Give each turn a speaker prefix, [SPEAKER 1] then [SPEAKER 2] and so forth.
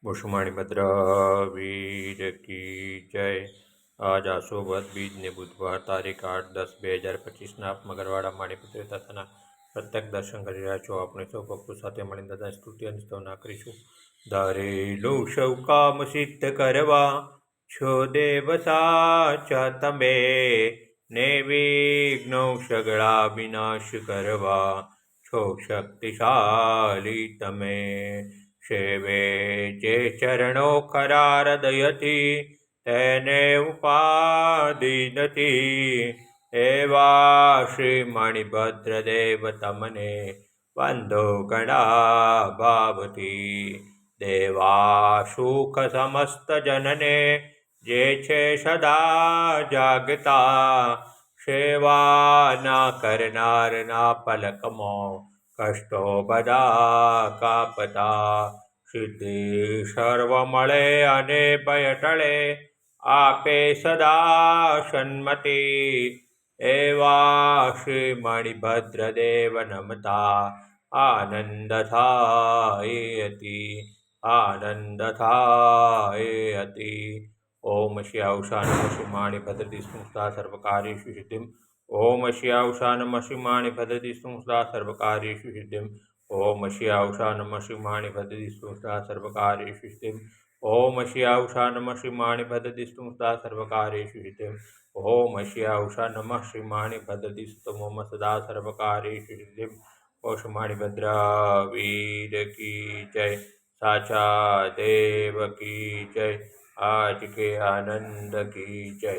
[SPEAKER 1] मुसमाणी भद्र वीर की जय। आज आसो वध बीज ने बुधवार तारीख 8-10-2025 आप मगरवाड़ा माणिपत्र तथा प्रत्येक दर्शन कर रहा छो। अपने सौ भक्तों साथ मळीने दादा स्तुति અને સ્તવના કરીશું। ધારેલો સૌ કામ સિદ્ધ કરવા છો દેવ સાચા તમે, ને વિઘ્નો સગળા વિનાશ કરવા છો શક્તિશાળી તમે। સેવે જે ચરણો ખરા હૃદયથી તેને ઉપાધિ નથી, એવા શ્રી મણિભદ્રદેવ તમને વંદો ઘણા ભાવથી। દેવા સુખ સમસ્ત જનને જે છે સદા જાગતા, સેવા ના કરનારના પલકમાં કષ્ટો બધા કાપતા। સિદ્ધિ સર્વ મળે અને ભય ટળે, આપે સદા સન્મતિ, એવા શ્રી મણિભદ્રદેવ નમતા આનંદ થાય અતિ, આનંદ થાય અતિ। ओम श्याउषा नमः शिवाणि भद्रति संस्था सर्वकार्येषु सिद्धिम्। ओम श्याउषा नमः शिवाणि भद्रति संस्था सर्वकार्येषु सिद्धिम्। ओम श्याउषा नमः शिवाणि भद्रति संस्था सर्वकार्येषु सिद्धिम्। ओम श्याउषा नमः शिवाणि भद्रति संस्था सर्वकार्येषु सिद्धिम्। ओम श्याउषा नमः शिवाणि भद्रति स्तमोम सदा सर्वकार्येषु सिद्धिम्। ओषमाणि भद्र वीर की जय। साचा देव की जय। आज के आनंद की जय।